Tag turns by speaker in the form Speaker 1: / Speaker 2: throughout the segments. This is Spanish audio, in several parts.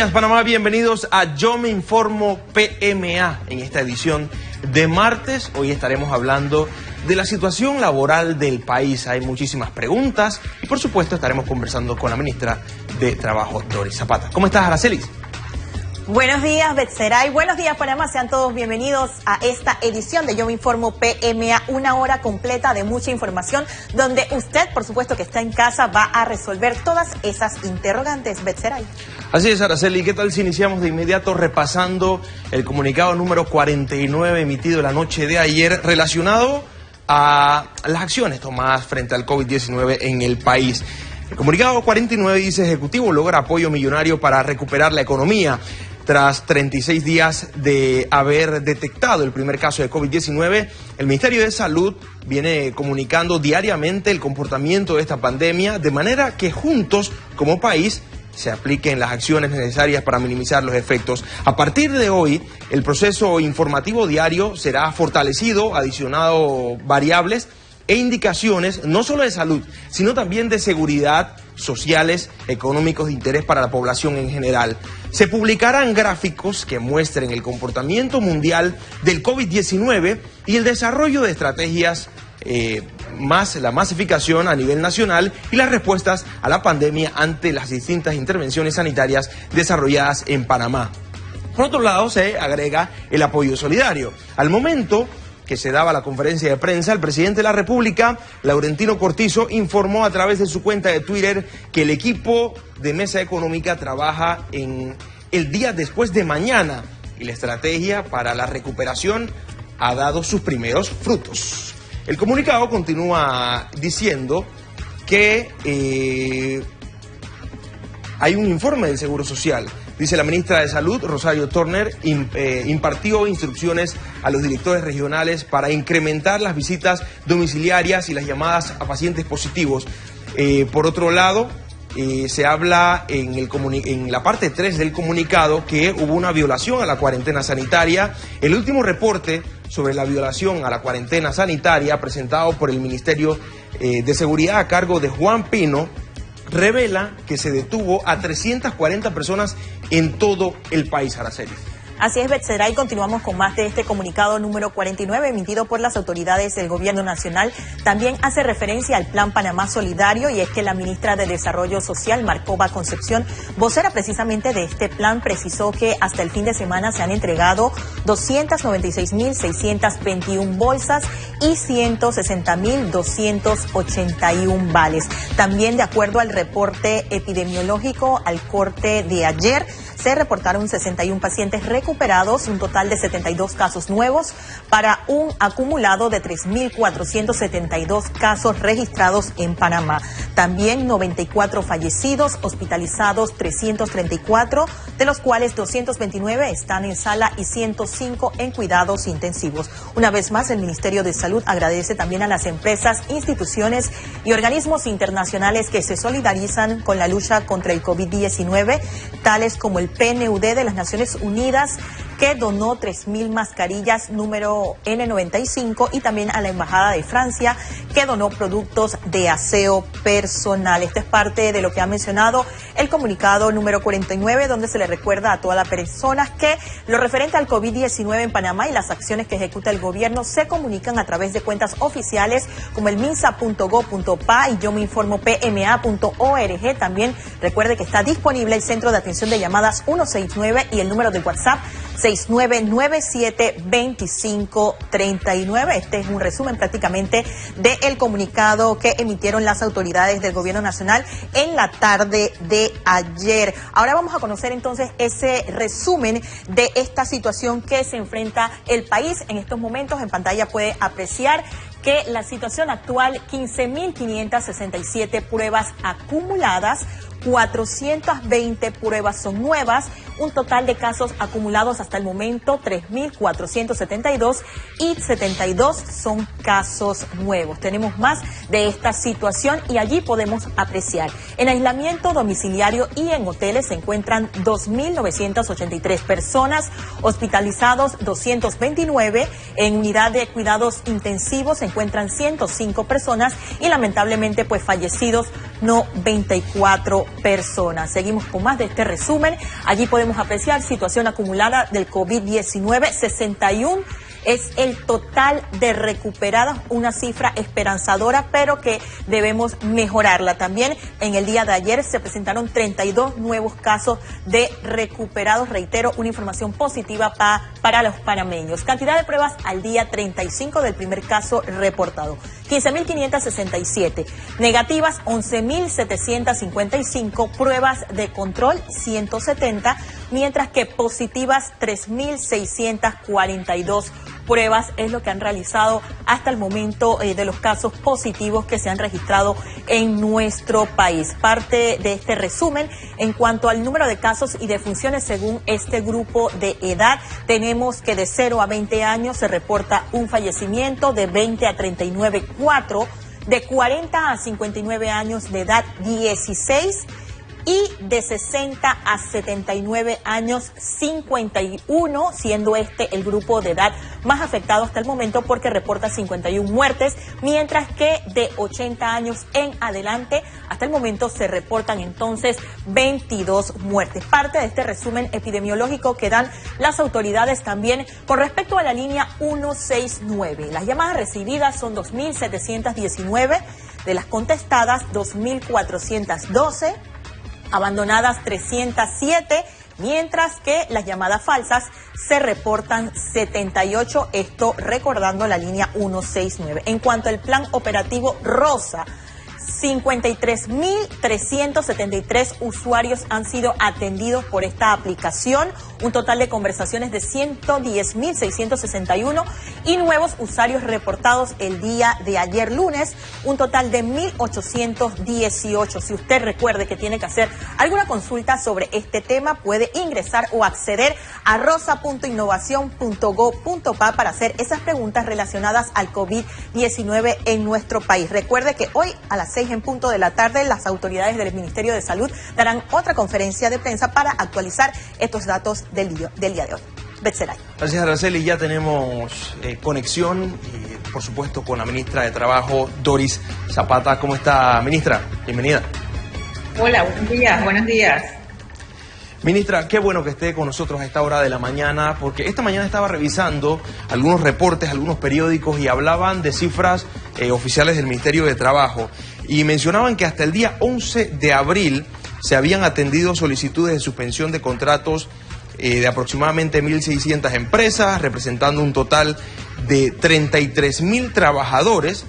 Speaker 1: días, Panamá. Bienvenidos a Yo Me Informo PMA en esta edición de martes. Hoy estaremos hablando de la situación laboral del país. Hay muchísimas preguntas y, por supuesto, estaremos conversando con la ministra de Trabajo, Doris Zapata. ¿Cómo estás, Aracelis?
Speaker 2: Buenos días, Betseray. Buenos días, Panamá. Sean todos bienvenidos a esta edición de Yo Me Informo PMA, una hora completa de mucha información, donde usted, por supuesto, que está en casa, va a resolver todas esas interrogantes, Betseray.
Speaker 1: Así es, Araceli. ¿Qué tal si iniciamos de inmediato repasando el comunicado número 49 emitido la noche de ayer relacionado a las acciones tomadas frente al COVID-19 en el país? El comunicado 49 dice: Ejecutivo logra apoyo millonario para recuperar la economía. Tras 36 días de haber detectado el primer caso de COVID-19, el Ministerio de Salud viene comunicando diariamente el comportamiento de esta pandemia, de manera que juntos, como país, se apliquen las acciones necesarias para minimizar los efectos. A partir de hoy, el proceso informativo diario será fortalecido, adicionado variables e indicaciones no solo de salud, sino también de seguridad, sociales, económicos, de interés para la población en general. Se publicarán gráficos que muestren el comportamiento mundial del COVID-19 y el desarrollo de estrategias más la masificación a nivel nacional y las respuestas a la pandemia ante las distintas intervenciones sanitarias desarrolladas en Panamá. Por otro lado, se agrega el apoyo solidario. Al momento que se daba la conferencia de prensa, el presidente de la República, Laurentino Cortizo, informó a través de su cuenta de Twitter que el equipo de Mesa Económica trabaja en el día después de mañana y la estrategia para la recuperación ha dado sus primeros frutos. El comunicado continúa diciendo que hay un informe del Seguro Social. Dice: la ministra de Salud, Rosario Turner, impartió instrucciones a los directores regionales para incrementar las visitas domiciliarias y las llamadas a pacientes positivos. Por otro lado, se habla en la parte 3 del comunicado que hubo una violación a la cuarentena sanitaria. El último reporte sobre la violación a la cuarentena sanitaria presentado por el Ministerio de Seguridad a cargo de Juan Pino revela que se detuvo a 340 personas en todo el país, Araceli.
Speaker 2: Así es, Betseray. Continuamos con más de este comunicado número 49 emitido por las autoridades del Gobierno Nacional. También hace referencia al Plan Panamá Solidario, y es que la ministra de Desarrollo Social, Marcova Concepción, vocera precisamente de este plan, precisó que hasta el fin de semana se han entregado 296.621 bolsas y 160.281 vales. También, de acuerdo al reporte epidemiológico al corte de ayer, se reportaron 61 pacientes recuperados, un total de 72 casos nuevos, para un acumulado de 3.472 casos registrados en Panamá. También 94 fallecidos, hospitalizados 334, de los cuales 229 están en sala y 105 en cuidados intensivos. Una vez más, el Ministerio de Salud agradece también a las empresas, instituciones y organismos internacionales que se solidarizan con la lucha contra el COVID-19, tales como el PNUD de las Naciones Unidas, que donó 3.000 mascarillas número N95, y también a la Embajada de Francia, que donó productos de aseo personal. Esto es parte de lo que ha mencionado el comunicado número 49, donde se le recuerda a todas las personas que lo referente al COVID-19 en Panamá y las acciones que ejecuta el gobierno se comunican a través de cuentas oficiales como el minsa.go.pa y yo me informo pma.org. También recuerde que está disponible el centro de atención de llamadas 169 y el número de WhatsApp 69972539. Este es un resumen prácticamente del comunicado que emitieron las autoridades del Gobierno Nacional en la tarde de ayer. Ahora vamos a conocer entonces ese resumen de esta situación que se enfrenta el país en estos momentos. En pantalla puede apreciar que la situación actual: 15.567 pruebas acumuladas, 420 pruebas son nuevas, un total de casos acumulados hasta el momento 3.472 y 72 son casos nuevos. Tenemos más de esta situación y allí podemos apreciar: en aislamiento domiciliario y en hoteles se encuentran 2.983 personas, hospitalizados 229, en unidad de cuidados intensivos se encuentran 105 personas y lamentablemente pues fallecidos 94 personas. Seguimos con más de este resumen. Allí podemos apreciar situación acumulada del COVID-19, 61 es el total de recuperados, una cifra esperanzadora, pero que debemos mejorarla. También en el día de ayer se presentaron 32 nuevos casos de recuperados. Reitero, una información positiva para los panameños. Cantidad de pruebas al día 35 del primer caso reportado. 15.567. Negativas 11.755. Pruebas de control 170. Mientras que positivas 3.642 pruebas es lo que han realizado hasta el momento de los casos positivos que se han registrado en nuestro país. Parte de este resumen en cuanto al número de casos y defunciones según este grupo de edad, tenemos que de 0 a 20 años se reporta un fallecimiento, de 20 a 39, 4, de 40 a 59 años de edad, 16, y de 60 a 79 años, 51, siendo este el grupo de edad más afectado hasta el momento porque reporta 51 muertes, mientras que de 80 años en adelante, hasta el momento se reportan entonces 22 muertes. Parte de este resumen epidemiológico que dan las autoridades también con respecto a la línea 169. Las llamadas recibidas son 2.719, de las contestadas 2.412, abandonadas 307, mientras que las llamadas falsas se reportan 78, esto recordando la línea 169. En cuanto al plan operativo Rosa, 53.373 usuarios han sido atendidos por esta aplicación, un total de conversaciones de 110.661 y nuevos usuarios reportados el día de ayer lunes, un total de 1.818. Si usted recuerde que tiene que hacer alguna consulta sobre este tema, puede ingresar o acceder a rosa.innovación.go.pa para hacer esas preguntas relacionadas al COVID-19 en nuestro país. Recuerde que hoy a las 6 en punto de la tarde, las autoridades del Ministerio de Salud darán otra conferencia de prensa para actualizar estos datos del día de hoy. Betseray.
Speaker 1: Gracias, Araceli. Ya tenemos conexión, por supuesto, con la ministra de Trabajo, Doris Zapata. ¿Cómo está, ministra? Bienvenida.
Speaker 3: Hola, buenos días, buenos días.
Speaker 1: Ministra, qué bueno que esté con nosotros a esta hora de la mañana, porque esta mañana estaba revisando algunos reportes, algunos periódicos y hablaban de cifras oficiales del Ministerio de Trabajo y mencionaban que hasta el día 11 de abril se habían atendido solicitudes de suspensión de contratos de aproximadamente 1.600 empresas, representando un total de 33.000 trabajadores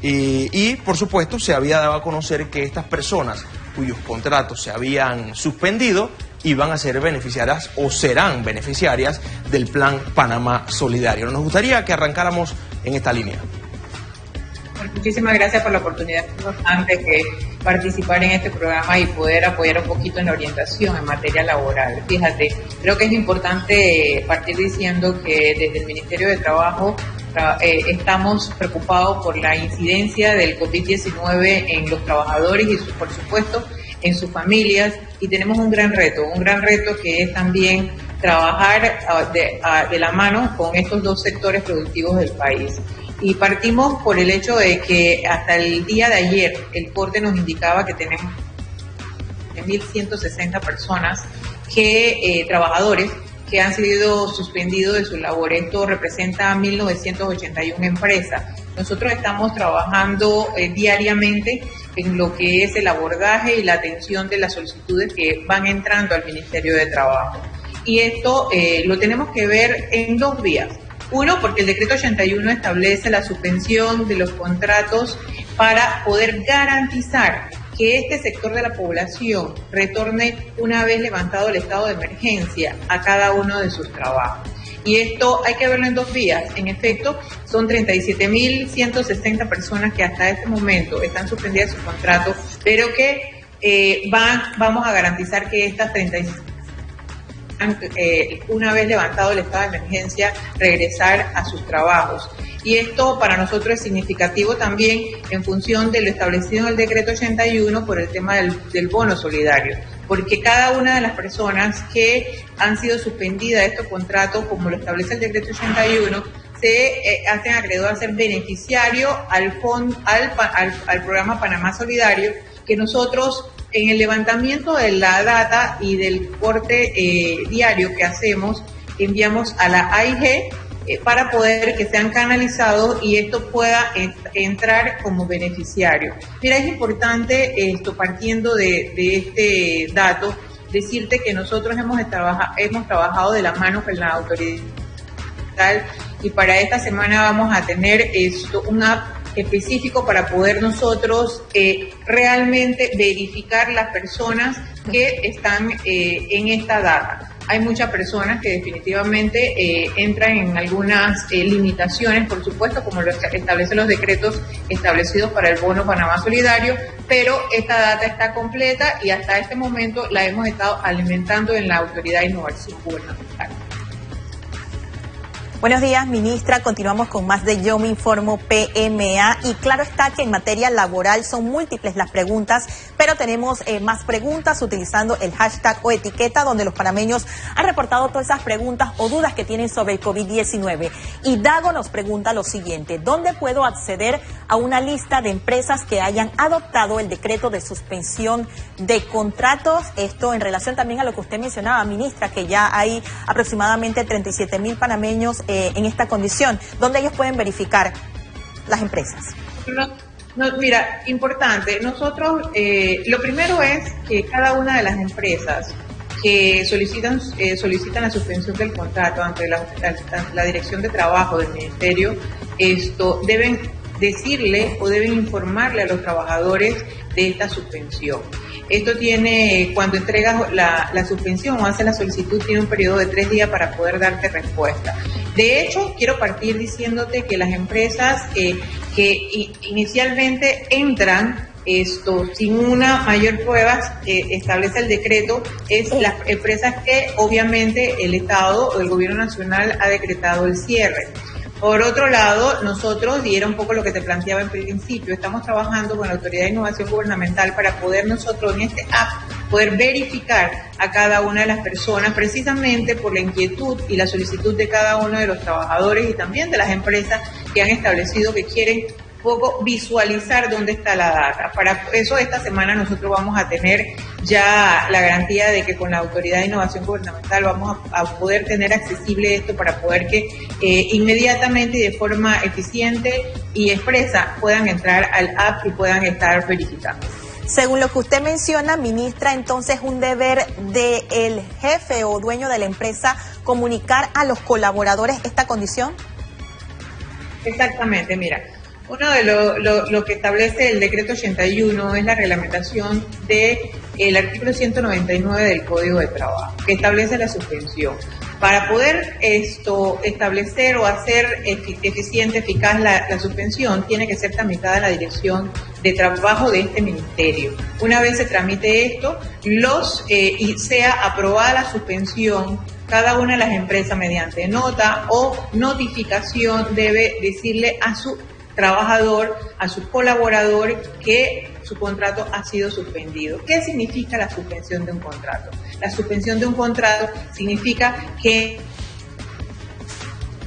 Speaker 1: y, por supuesto, se había dado a conocer que estas personas cuyos contratos se habían suspendido iban a ser beneficiarias o serán beneficiarias del Plan Panamá Solidario. Nos gustaría que arrancáramos en esta línea.
Speaker 3: Muchísimas gracias por la oportunidad importante que participar en este programa y poder apoyar un poquito en la orientación en materia laboral. Fíjate, creo que es importante partir diciendo que desde el Ministerio de Trabajo estamos preocupados por la incidencia del COVID-19 en los trabajadores y, por supuesto, en sus familias, y tenemos un gran reto que es también trabajar de la mano con estos dos sectores productivos del país. Y partimos por el hecho de que hasta el día de ayer el corte nos indicaba que tenemos 1.160 personas trabajadores que han sido suspendidos de su labor. Esto representa 1.981 empresas. Nosotros estamos trabajando diariamente en lo que es el abordaje y la atención de las solicitudes que van entrando al Ministerio de Trabajo. Y esto lo tenemos que ver en dos vías. Uno, porque el decreto 81 establece la suspensión de los contratos para poder garantizar que este sector de la población retorne una vez levantado el estado de emergencia a cada uno de sus trabajos. Y esto hay que verlo en dos vías. En efecto, son 37.160 personas que hasta este momento están suspendidas sus contratos, pero que vamos a garantizar que estas 37 una vez levantado el estado de emergencia, regresar a sus trabajos. Y esto para nosotros es significativo también en función de lo establecido en el decreto 81 por el tema del bono solidario, porque cada una de las personas que han sido suspendidas de estos contratos, como lo establece el decreto 81, se hacen acreedor a ser beneficiario al programa Panamá Solidario, que nosotros en el levantamiento de la data y del corte diario que hacemos, enviamos a la AIG para poder que sean canalizados y esto pueda entrar como beneficiario. Mira, es importante partiendo de este dato, decirte que nosotros hemos trabajado de la mano con la autoridad y para esta semana vamos a tener un app específico para poder nosotros realmente verificar las personas que están en esta data. Hay muchas personas que definitivamente entran en algunas limitaciones, por supuesto, como lo establecen los decretos establecidos para el Bono Panamá Solidario, pero esta data está completa y hasta este momento la hemos estado alimentando en la Autoridad de Innovación Gubernamental.
Speaker 2: Buenos días, ministra. Continuamos con más de Yo Me Informo PMA. Y claro está que en materia laboral son múltiples las preguntas, pero tenemos más preguntas utilizando el hashtag o etiqueta donde los panameños han reportado todas esas preguntas o dudas que tienen sobre el COVID-19. Y Dago nos pregunta lo siguiente: ¿dónde puedo acceder a una lista de empresas que hayan adoptado el decreto de suspensión de contratos? Esto en relación también a lo que usted mencionaba, ministra, que ya hay aproximadamente 37,000 panameños en esta condición. ¿Dónde ellos pueden verificar las empresas?
Speaker 3: Mira, importante. Nosotros, lo primero es que cada una de las empresas que solicitan la suspensión del contrato ante la Dirección de Trabajo del Ministerio, deben decirle o deben informarle a los trabajadores de esta suspensión. Esto tiene, cuando entregas la suspensión o haces la solicitud, tiene un periodo de 3 días para poder darte respuesta. De hecho, quiero partir diciéndote que las empresas que inicialmente entran sin una mayor prueba establece el decreto, es las empresas que obviamente el Estado o el Gobierno Nacional ha decretado el cierre. Por otro lado, nosotros, y era un poco lo que te planteaba en principio, estamos trabajando con la Autoridad de Innovación Gubernamental para poder nosotros en este app poder verificar a cada una de las personas, precisamente por la inquietud y la solicitud de cada uno de los trabajadores y también de las empresas que han establecido que quieren poco visualizar dónde está la data. Para eso esta semana nosotros vamos a tener ya la garantía de que con la Autoridad de Innovación Gubernamental vamos a poder tener accesible esto para poder que inmediatamente y de forma eficiente y expresa puedan entrar al app y puedan estar verificando.
Speaker 2: Según lo que usted menciona, ministra, entonces un deber del jefe o dueño de la empresa comunicar a los colaboradores esta condición.
Speaker 3: Exactamente, mira. Uno de lo que establece el decreto 81 es la reglamentación del artículo 199 del Código de Trabajo, que establece la suspensión. Para poder establecer o hacer eficiente, eficaz la suspensión, tiene que ser tramitada en la Dirección de Trabajo de este ministerio. Una vez se tramite esto, y sea aprobada la suspensión, cada una de las empresas mediante nota o notificación debe decirle a su trabajador, a su colaborador, que su contrato ha sido suspendido. ¿Qué significa la suspensión de un contrato? La suspensión de un contrato significa que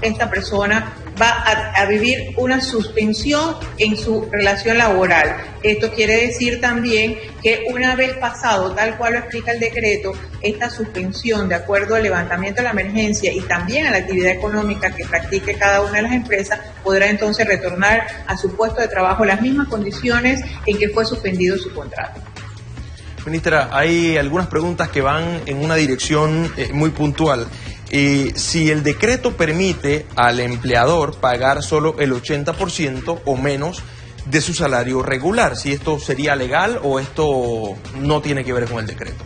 Speaker 3: esta persona va a vivir una suspensión en su relación laboral. Esto quiere decir también que una vez pasado, tal cual lo explica el decreto, esta suspensión, de acuerdo al levantamiento de la emergencia y también a la actividad económica que practique cada una de las empresas, podrá entonces retornar a su puesto de trabajo en las mismas condiciones en que fue suspendido su contrato.
Speaker 1: Ministra, hay algunas preguntas que van en una dirección muy puntual. Si el decreto permite al empleador pagar solo el 80% o menos de su salario regular, si esto sería legal o esto no tiene que ver con el decreto.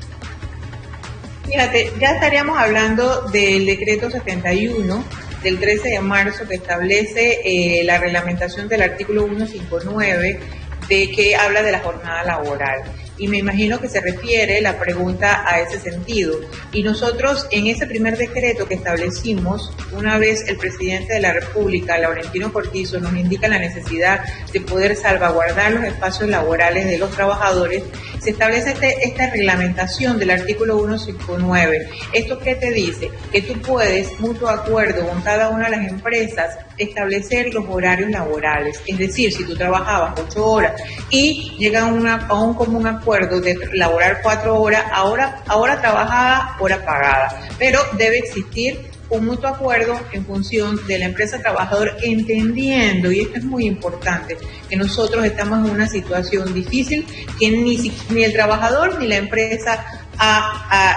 Speaker 3: Fíjate, ya estaríamos hablando del decreto 71 del 13 de marzo que establece la reglamentación del artículo 159 que habla de la jornada laboral. Y me imagino que se refiere la pregunta a ese sentido. Y nosotros en ese primer decreto que establecimos, una vez el presidente de la República, Laurentino Cortizo, nos indica la necesidad de poder salvaguardar los espacios laborales de los trabajadores, se establece esta reglamentación del artículo 159. ¿Esto qué te dice? Que tú puedes, mutuo acuerdo con cada una de las empresas, establecer los horarios laborales. Es decir, si tú trabajabas 8 horas y llegan a un común acuerdo acuerdo de laborar 4 horas, ahora trabajada, hora pagada, pero debe existir un mutuo acuerdo en función de la empresa trabajador, entendiendo, y esto es muy importante, que nosotros estamos en una situación difícil, que ni el trabajador ni la empresa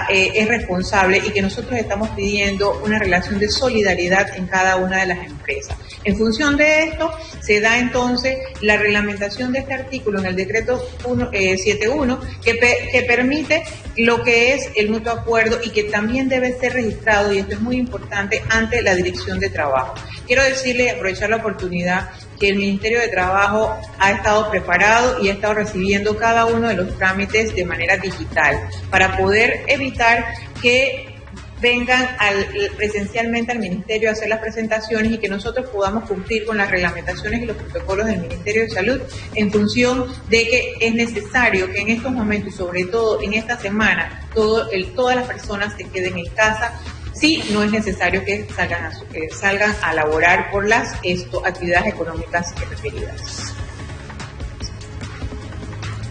Speaker 3: es responsable, y que nosotros estamos pidiendo una relación de solidaridad en cada una de las empresas. En función de esto, se da entonces la reglamentación de este artículo en el decreto 71, que permite lo que es el mutuo acuerdo y que también debe ser registrado, y esto es muy importante, ante la Dirección de Trabajo. Quiero decirle y aprovechar la oportunidad que el Ministerio de Trabajo ha estado preparado y ha estado recibiendo cada uno de los trámites de manera digital para poder evitar que vengan presencialmente al Ministerio a hacer las presentaciones y que nosotros podamos cumplir con las reglamentaciones y los protocolos del Ministerio de Salud, en función de que es necesario que en estos momentos, y sobre todo en esta semana, todas las personas se queden en casa. Sí, no es necesario que salgan a laborar por las actividades económicas referidas.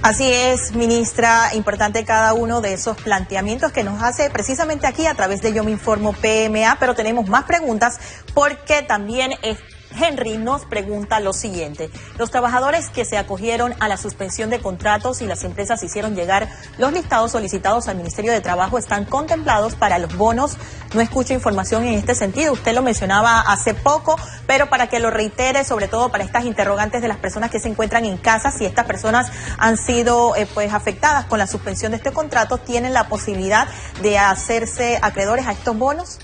Speaker 2: Así es, ministra, importante cada uno de esos planteamientos que nos hace precisamente aquí a través de Yo Me Informo PMA, pero tenemos más preguntas porque también Henry nos pregunta lo siguiente: los trabajadores que se acogieron a la suspensión de contratos y las empresas hicieron llegar los listados solicitados al Ministerio de Trabajo están contemplados para los bonos. No escucho información en este sentido. Usted lo mencionaba hace poco, pero para que lo reitere, sobre todo para estas interrogantes de las personas que se encuentran en casa, si estas personas han sido afectadas con la suspensión de este contrato, ¿tienen la posibilidad de hacerse acreedores a estos bonos?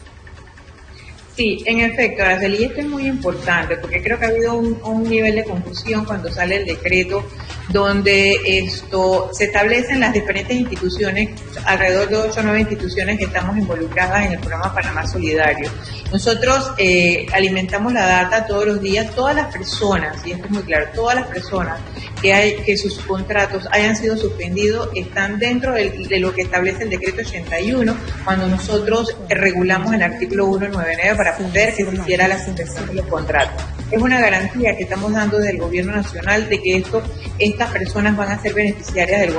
Speaker 3: Sí, en efecto, Araceli, y esto es muy importante porque creo que ha habido un nivel de confusión cuando sale el decreto, donde se establecen las diferentes instituciones, alrededor de 8 o 9 instituciones que estamos involucradas en el programa Panamá Solidario. Nosotros alimentamos la data todos los días, todas las personas, y esto es muy claro, todas las personas que sus contratos hayan sido suspendidos están dentro de lo que establece el decreto 81, cuando nosotros regulamos el artículo 199 para poder que se hiciera la suspensión de los contratos. Es una garantía que estamos dando desde el Gobierno Nacional de que estas personas van a ser beneficiarias del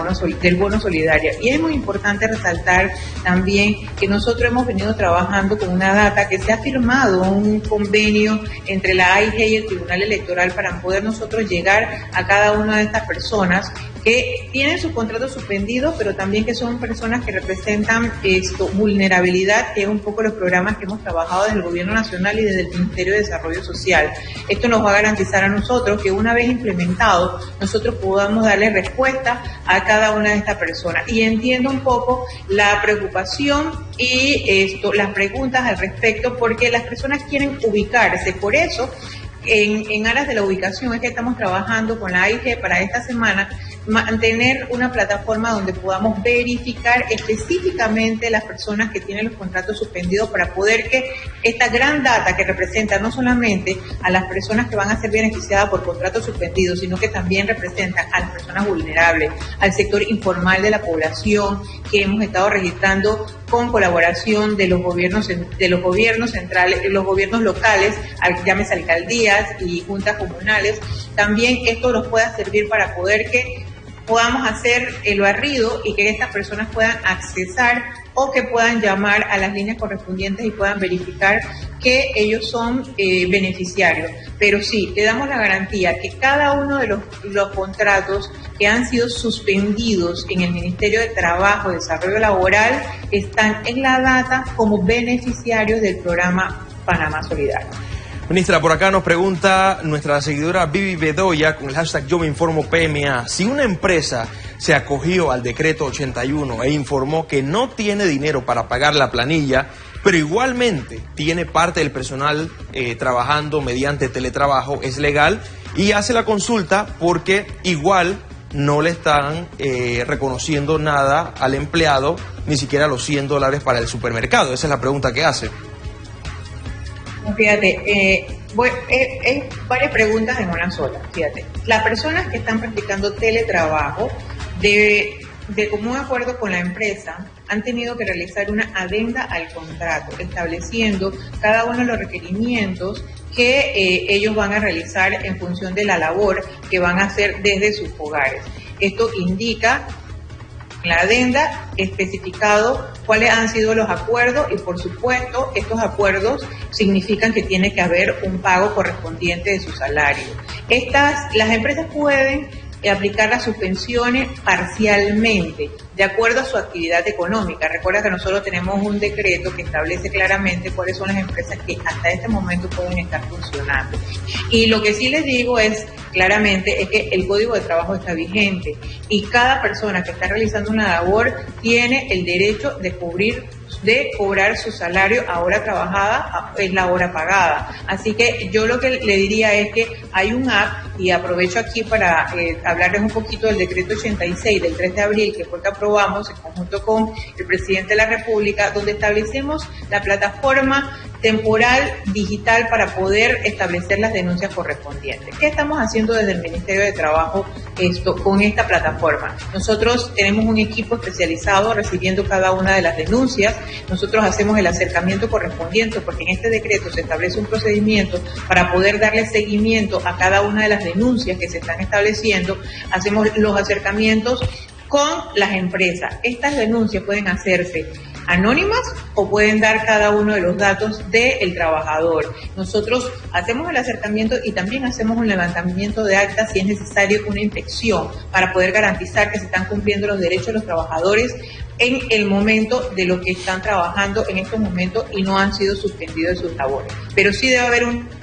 Speaker 3: bono solidario. Y es muy importante resaltar también que nosotros hemos venido trabajando con una data que se ha firmado un convenio entre la AIG y el Tribunal Electoral para poder nosotros llegar a cada una de estas personas que tienen sus contratos suspendidos, pero también que son personas que representan vulnerabilidad, que es un poco los programas que hemos trabajado desde el Gobierno Nacional y desde el Ministerio de Desarrollo Social. Esto nos va a garantizar a nosotros que una vez implementado, nosotros podamos darle respuesta a cada una de estas personas. Y entiendo un poco la preocupación y las preguntas al respecto, porque las personas quieren ubicarse. Por eso, en aras de la ubicación, es que estamos trabajando con la AIG para esta semana mantener una plataforma donde podamos verificar específicamente las personas que tienen los contratos suspendidos, para poder que esta gran data que representa no solamente a las personas que van a ser beneficiadas por contratos suspendidos, sino que también representan a las personas vulnerables, al sector informal de la población, que hemos estado registrando con colaboración de los gobiernos centrales, los gobiernos locales, llámese alcaldías y juntas comunales. También esto nos pueda servir para poder que podamos hacer el barrido y que estas personas puedan accesar o que puedan llamar a las líneas correspondientes y puedan verificar que ellos son beneficiarios. Pero sí, le damos la garantía que cada uno de los contratos que han sido suspendidos en el Ministerio de Trabajo y Desarrollo Laboral están en la data como beneficiarios del programa Panamá Solidario.
Speaker 1: Ministra, por acá nos pregunta nuestra seguidora Vivi Bedoya con el hashtag Yo Me Informo PMA. Si una empresa se acogió al decreto 81 e informó que no tiene dinero para pagar la planilla, pero igualmente tiene parte del personal trabajando mediante teletrabajo, es legal, y hace la consulta porque igual no le están reconociendo nada al empleado, ni siquiera los $100 para el supermercado. Esa es la pregunta que hace.
Speaker 3: Fíjate, varias preguntas en una sola. Fíjate, las personas que están practicando teletrabajo, de común acuerdo con la empresa, han tenido que realizar una adenda al contrato, estableciendo cada uno de los requerimientos que ellos van a realizar en función de la labor que van a hacer desde sus hogares. Esto indica la adenda especificado cuáles han sido los acuerdos y por supuesto estos acuerdos significan que tiene que haber un pago correspondiente de su salario. Las empresas pueden aplicar las suspensiones parcialmente, de acuerdo a su actividad económica. Recuerda que nosotros tenemos un decreto que establece claramente cuáles son las empresas que hasta este momento pueden estar funcionando. Y lo que sí les digo es claramente es que el Código de Trabajo está vigente y cada persona que está realizando una labor tiene el derecho de cobrar su salario a hora trabajada, es la hora pagada. Así que yo lo que le diría es que hay un app, y aprovecho aquí para hablarles un poquito del decreto 86 del 3 de abril, que fue que aprobamos en conjunto con el presidente de la República, donde establecemos la plataforma temporal digital para poder establecer las denuncias correspondientes. ¿Qué estamos haciendo desde el Ministerio de Trabajo con esta plataforma? Nosotros tenemos un equipo especializado recibiendo cada una de las denuncias. Nosotros hacemos el acercamiento correspondiente porque en este decreto se establece un procedimiento para poder darle seguimiento a cada una de las denuncias que se están estableciendo. Hacemos los acercamientos con las empresas. Estas denuncias pueden hacerse anónimas o pueden dar cada uno de los datos del trabajador. Nosotros hacemos el acercamiento y también hacemos un levantamiento de actas si es necesario una inspección para poder garantizar que se están cumpliendo los derechos de los trabajadores en el momento de lo que están trabajando en estos momentos y no han sido suspendidos de sus labores. Pero sí debe haber un...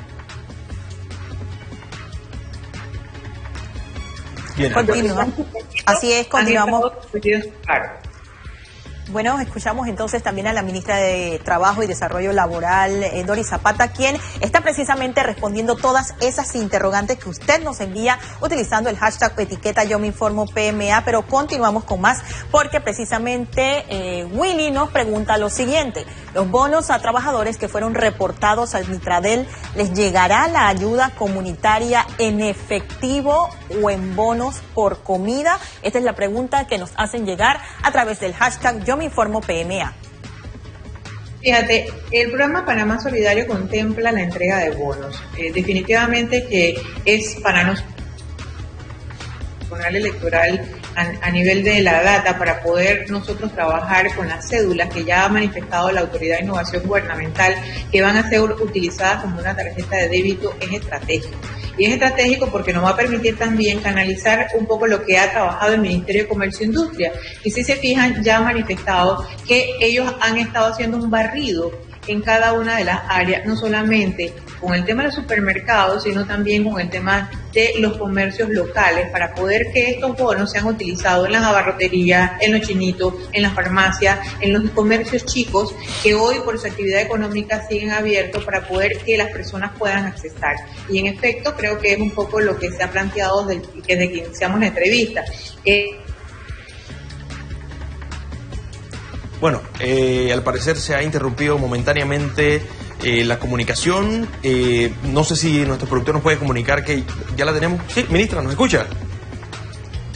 Speaker 2: Continúa. Así es, continuamos.
Speaker 3: Claro.
Speaker 2: Bueno, escuchamos entonces también a la ministra de Trabajo y Desarrollo Laboral, Doris Zapata, quien está precisamente respondiendo todas esas interrogantes que usted nos envía utilizando el hashtag etiqueta Yo Me Informo PMA, pero continuamos con más porque precisamente Willy nos pregunta lo siguiente: los bonos a trabajadores que fueron reportados al Mitradel, ¿les llegará la ayuda comunitaria en efectivo o en bonos por comida? Esta es la pregunta que nos hacen llegar a través del hashtag Yo Me Informo PMA.
Speaker 3: Fíjate, el programa Panamá Solidario contempla la entrega de bonos. Definitivamente que es para nosotros electoral a nivel de la data para poder nosotros trabajar con las cédulas que ya ha manifestado la Autoridad de Innovación Gubernamental que van a ser utilizadas como una tarjeta de débito. Es estratégico. Y es estratégico porque nos va a permitir también canalizar un poco lo que ha trabajado el Ministerio de Comercio e Industria. Y si se fijan, ya ha manifestado que ellos han estado haciendo un barrido en cada una de las áreas, no solamente con el tema de los supermercados, sino también con el tema de los comercios locales, para poder que estos bonos sean utilizados en las abarroterías, en los chinitos, en las farmacias, en los comercios chicos, que hoy por su actividad económica siguen abiertos para poder que las personas puedan accesar. Y en efecto, creo que es un poco lo que se ha planteado desde que iniciamos la entrevista.
Speaker 1: Bueno, al parecer se ha interrumpido momentáneamente la comunicación. No sé si nuestro productor nos puede comunicar que ya la tenemos. Sí, ministra, ¿nos escucha?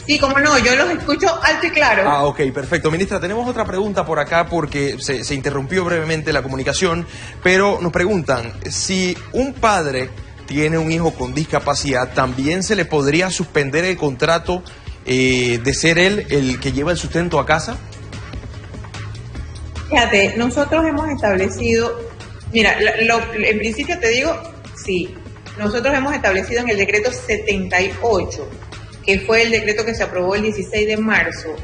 Speaker 3: Sí, cómo no, yo los escucho alto y claro.
Speaker 1: Ah, ok, perfecto. Ministra, tenemos otra pregunta por acá porque se interrumpió brevemente la comunicación, pero nos preguntan si un padre tiene un hijo con discapacidad, ¿también se le podría suspender el contrato de ser él el que lleva el sustento a casa?
Speaker 3: Fíjate, nosotros hemos establecido, mira, en principio te digo, sí, nosotros hemos establecido en el decreto 78, que fue el decreto que se aprobó el 16 de marzo,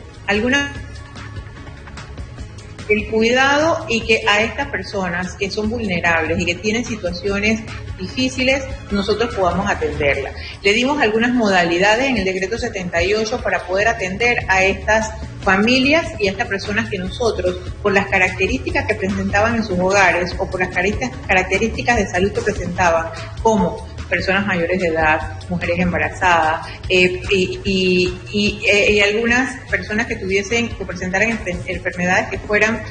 Speaker 3: el cuidado y que a estas personas que son vulnerables y que tienen situaciones difíciles, nosotros podamos atenderlas. Le dimos algunas modalidades en el decreto 78 para poder atender a estas familias y a estas personas que nosotros, por las características que presentaban en sus hogares o por las características de salud que presentaban, como personas mayores de edad, mujeres embarazadas y algunas personas que presentaran enfermedades que fueran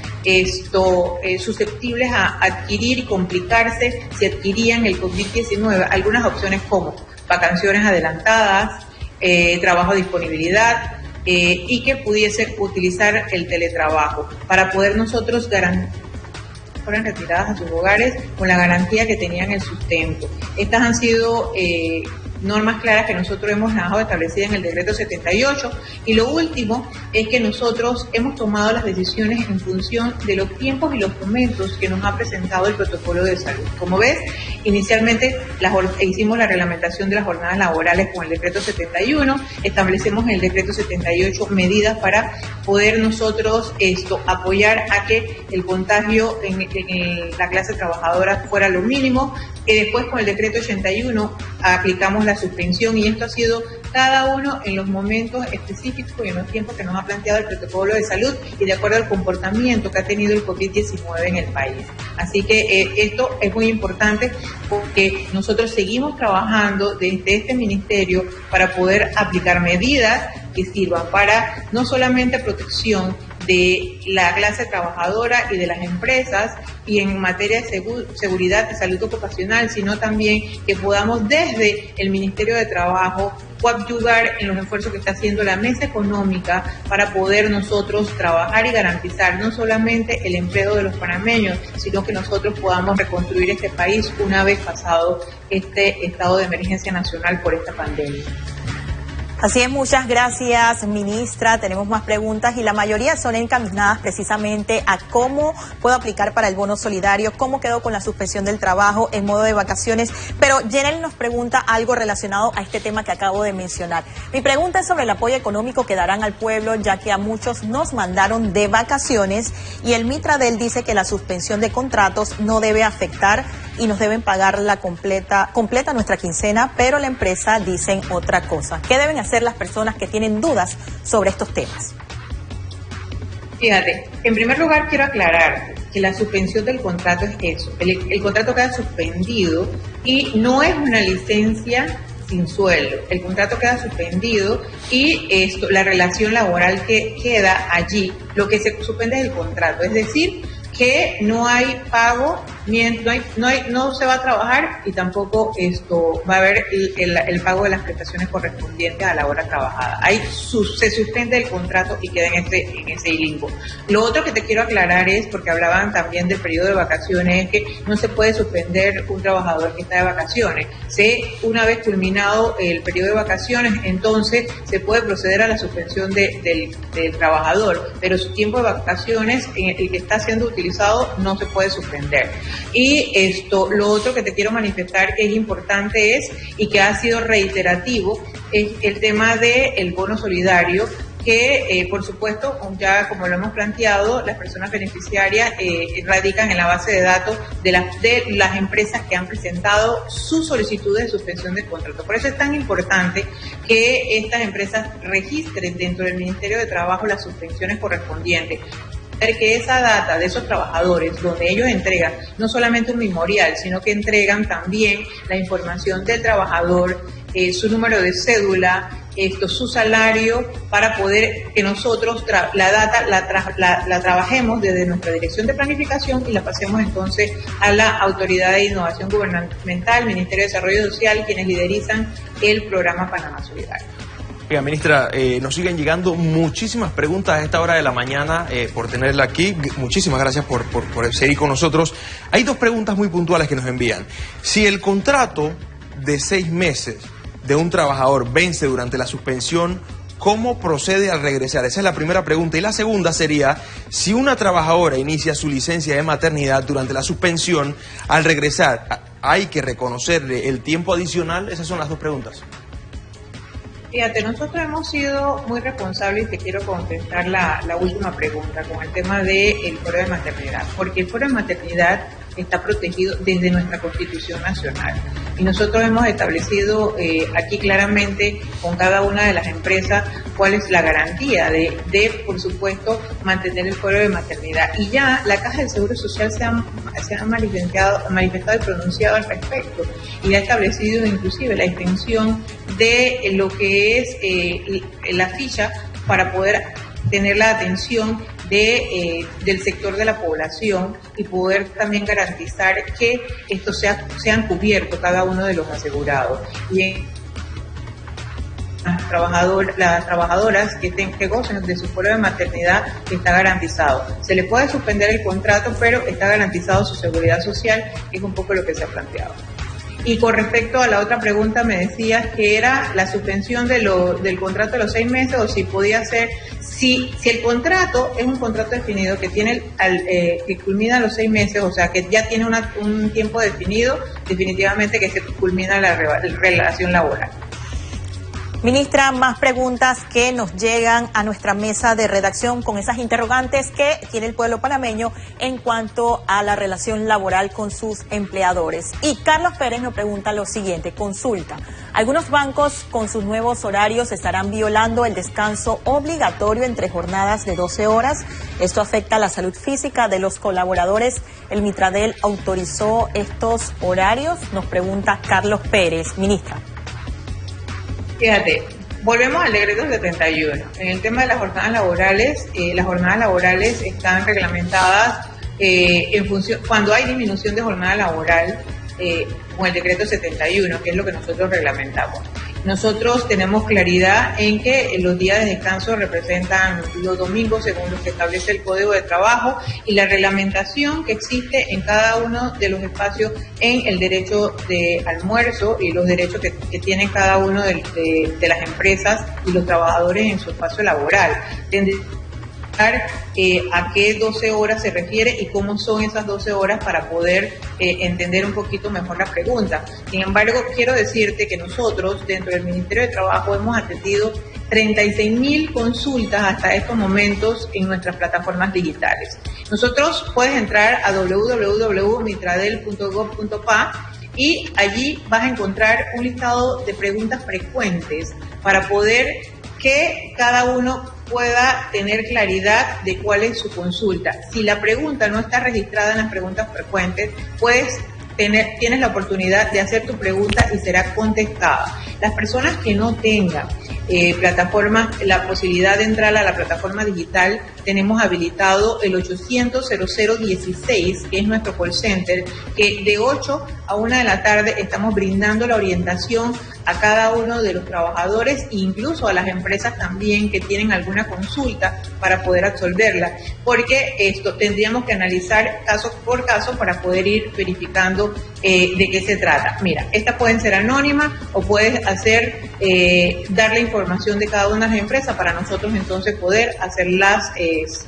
Speaker 3: susceptibles a adquirir y complicarse si adquirían el COVID-19, algunas opciones como vacaciones adelantadas, trabajo a disponibilidad, y que pudiese utilizar el teletrabajo para poder nosotros garantizar fueran retiradas a sus hogares con la garantía que tenían el sustento. Estas han sido normas claras que nosotros hemos dejado establecidas en el decreto 78. Y lo último es que nosotros hemos tomado las decisiones en función de los tiempos y los momentos que nos ha presentado el protocolo de salud. Como ves, inicialmente hicimos la reglamentación de las jornadas laborales con el decreto 71, establecemos en el decreto 78 medidas para poder nosotros apoyar a que el contagio en la clase trabajadora fuera lo mínimo, que después con el decreto 81 aplicamos la suspensión, y esto ha sido cada uno en los momentos específicos y en los tiempos que nos ha planteado el protocolo de salud y de acuerdo al comportamiento que ha tenido el COVID-19 en el país. Así que esto es muy importante porque nosotros seguimos trabajando desde este ministerio para poder aplicar medidas que sirvan para no solamente protección de la clase trabajadora y de las empresas y en materia de seguridad y salud ocupacional, sino también que podamos desde el Ministerio de Trabajo coadyuvar en los esfuerzos que está haciendo la mesa económica para poder nosotros trabajar y garantizar no solamente el empleo de los panameños, sino que nosotros podamos reconstruir este país una vez pasado este estado de emergencia nacional por esta pandemia.
Speaker 2: Así es, muchas gracias, ministra. Tenemos más preguntas y la mayoría son encaminadas precisamente a cómo puedo aplicar para el bono solidario, cómo quedó con la suspensión del trabajo en modo de vacaciones. Pero Yenel nos pregunta algo relacionado a este tema que acabo de mencionar. Mi pregunta es sobre el apoyo económico que darán al pueblo, ya que a muchos nos mandaron de vacaciones y el Mitradel dice que la suspensión de contratos no debe afectar y nos deben pagar la completa nuestra quincena, pero la empresa dicen otra cosa. ¿Qué deben hacer las personas que tienen dudas sobre estos temas?
Speaker 3: Fíjate, en primer lugar quiero aclarar que la suspensión del contrato es eso. El contrato queda suspendido y no es una licencia sin sueldo. El contrato queda suspendido y la relación laboral que queda allí, lo que se suspende es el contrato, es decir, que no hay pago, no se va a trabajar y tampoco va a haber el pago de las prestaciones correspondientes a la hora trabajada. Ahí se suspende el contrato y queda en ese limbo. Lo otro que te quiero aclarar es, porque hablaban también del periodo de vacaciones, es que no se puede suspender un trabajador que está de vacaciones. Una vez culminado el periodo de vacaciones, entonces se puede proceder a la suspensión del trabajador, pero su tiempo de vacaciones, en el que está siendo utilizado, no se puede suspender. Y lo otro que te quiero manifestar que es importante y que ha sido reiterativo, es el tema del bono solidario, que por supuesto, ya como lo hemos planteado, las personas beneficiarias radican en la base de datos de las empresas que han presentado sus solicitudes de suspensión de contrato. Por eso es tan importante que estas empresas registren dentro del Ministerio de Trabajo las suspensiones correspondientes, que esa data de esos trabajadores, donde ellos entregan no solamente un memorial, sino que entregan también la información del trabajador, su número de cédula, su salario, para poder que nosotros la data la trabajemos desde nuestra dirección de planificación y la pasemos entonces a la Autoridad de Innovación Gubernamental, Ministerio de Desarrollo Social, quienes liderizan el programa Panamá Solidario.
Speaker 1: Oiga, ministra, nos siguen llegando muchísimas preguntas a esta hora de la mañana por tenerla aquí. Muchísimas gracias por seguir con nosotros. Hay dos preguntas muy puntuales que nos envían. Si el contrato de 6 meses de un trabajador vence durante la suspensión, ¿cómo procede al regresar? Esa es la primera pregunta. Y la segunda sería, si una trabajadora inicia su licencia de maternidad durante la suspensión, al regresar, ¿hay que reconocerle el tiempo adicional? Esas son las dos preguntas.
Speaker 3: Fíjate, nosotros hemos sido muy responsables y te quiero contestar la última pregunta con el tema del fuero de maternidad, porque el fuero de maternidad está protegido desde nuestra Constitución Nacional y nosotros hemos establecido aquí claramente con cada una de las empresas cuál es la garantía de por supuesto, mantener el fuero de maternidad. Y ya la Caja del Seguro Social se ha manifestado y pronunciado al respecto y ha establecido inclusive la extensión de lo que es la ficha para poder tener la atención del sector de la población y poder también garantizar que estos sean cubiertos cada uno de los asegurados. Y las trabajadoras que gocen de su fuero de maternidad está garantizado. Se le puede suspender el contrato, pero está garantizado su seguridad social, que es un poco lo que se ha planteado. Y con respecto a la otra pregunta, me decías que era la suspensión del contrato de los 6 meses, o si podía ser, si el contrato es un contrato definido que tiene que culmina los 6 meses, o sea que ya tiene un tiempo definido, definitivamente que se culmina la relación laboral.
Speaker 2: Ministra, más preguntas que nos llegan a nuestra mesa de redacción con esas interrogantes que tiene el pueblo panameño en cuanto a la relación laboral con sus empleadores. Y Carlos Pérez nos pregunta lo siguiente, consulta. Algunos bancos con sus nuevos horarios estarán violando el descanso obligatorio entre jornadas de 12 horas. Esto afecta a la salud física de los colaboradores. ¿El Mitradel autorizó estos horarios? Nos pregunta Carlos Pérez. Ministra.
Speaker 3: Fíjate, volvemos al decreto 71. En el tema de las jornadas laborales están reglamentadas en función, cuando hay disminución de jornada laboral, con el decreto 71, que es lo que nosotros reglamentamos. Nosotros tenemos claridad en que los días de descanso representan los domingos según lo que establece el Código de Trabajo y la reglamentación que existe en cada uno de los espacios en el derecho de almuerzo y los derechos que tienen cada uno de las empresas y los trabajadores en su espacio laboral. A qué 12 horas se refiere y cómo son esas 12 horas para poder entender un poquito mejor la pregunta. Sin embargo, quiero decirte que nosotros dentro del Ministerio de Trabajo hemos atendido 36.000 consultas hasta estos momentos en nuestras plataformas digitales. Nosotros puedes entrar a www.mitradel.gov.pa y allí vas a encontrar un listado de preguntas frecuentes para poder que cada uno pueda tener claridad de cuál es su consulta. Si la pregunta no está registrada en las preguntas frecuentes, tienes la oportunidad de hacer tu pregunta y será contestada. Las personas que no tengan la posibilidad de entrar a la plataforma digital, tenemos habilitado el 800-0016, que es nuestro call center, que de 8 a 1 de la tarde estamos brindando la orientación a cada uno de los trabajadores e incluso a las empresas también que tienen alguna consulta para poder absolverla, porque esto tendríamos que analizar caso por caso para poder ir verificando de qué se trata. Mira, estas pueden ser anónimas o puedes dar la información de cada una de las empresas para nosotros entonces poder hacer las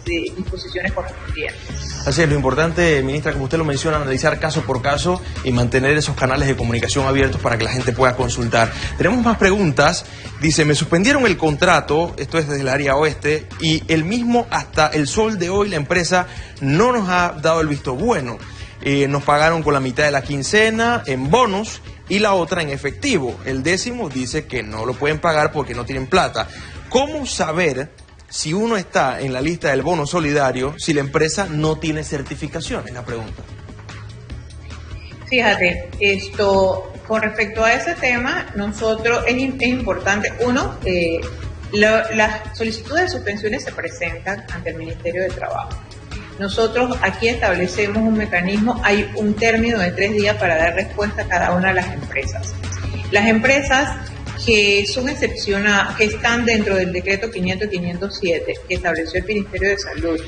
Speaker 3: disposiciones correspondientes.
Speaker 1: Así es, lo importante, ministra, como usted lo menciona, analizar caso por caso y mantener esos canales de comunicación abiertos para que la gente pueda consultar. Tenemos más preguntas. Dice, me suspendieron el contrato, esto es desde el área oeste, y el mismo hasta el sol de hoy la empresa no nos ha dado el visto bueno. Nos pagaron con la mitad de la quincena en bonos y la otra en efectivo. El 10º dice que no lo pueden pagar porque no tienen plata. ¿Cómo saber si uno está en la lista del bono solidario si la empresa no tiene certificación? Es la pregunta.
Speaker 3: Fíjate, con respecto a ese tema, nosotros es importante, las solicitudes de suspensiones se presentan ante el Ministerio de Trabajo. Nosotros aquí establecemos un mecanismo, hay un término de 3 días para dar respuesta a cada una de las empresas. Las empresas que son excepcionadas, que están dentro del decreto 500 y 507 que estableció el Ministerio de Salud,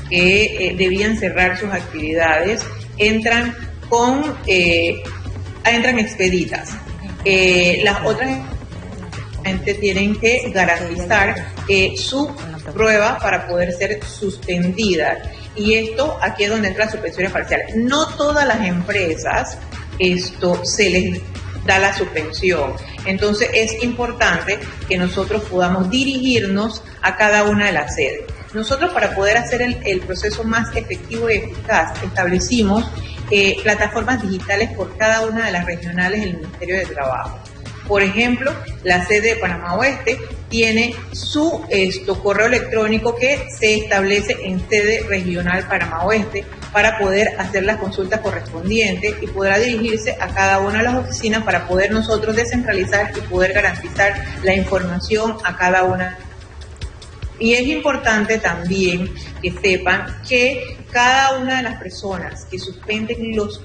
Speaker 3: que debían cerrar sus actividades, entran expeditas. Las otras tienen que garantizar su prueba para poder ser suspendida. Y aquí es donde entran suspensiones parciales. No todas las empresas se les da la suspensión. Entonces es importante que nosotros podamos dirigirnos a cada una de las sedes. Nosotros, para poder hacer el proceso más efectivo y eficaz, establecimos plataformas digitales por cada una de las regionales del Ministerio de Trabajo. Por ejemplo, la sede de Panamá Oeste tiene su correo electrónico que se establece en sede regional Panamá Oeste para poder hacer las consultas correspondientes y podrá dirigirse a cada una de las oficinas para poder nosotros descentralizar y poder garantizar la información a cada una. Y es importante también que sepan que cada una de las personas que suspenden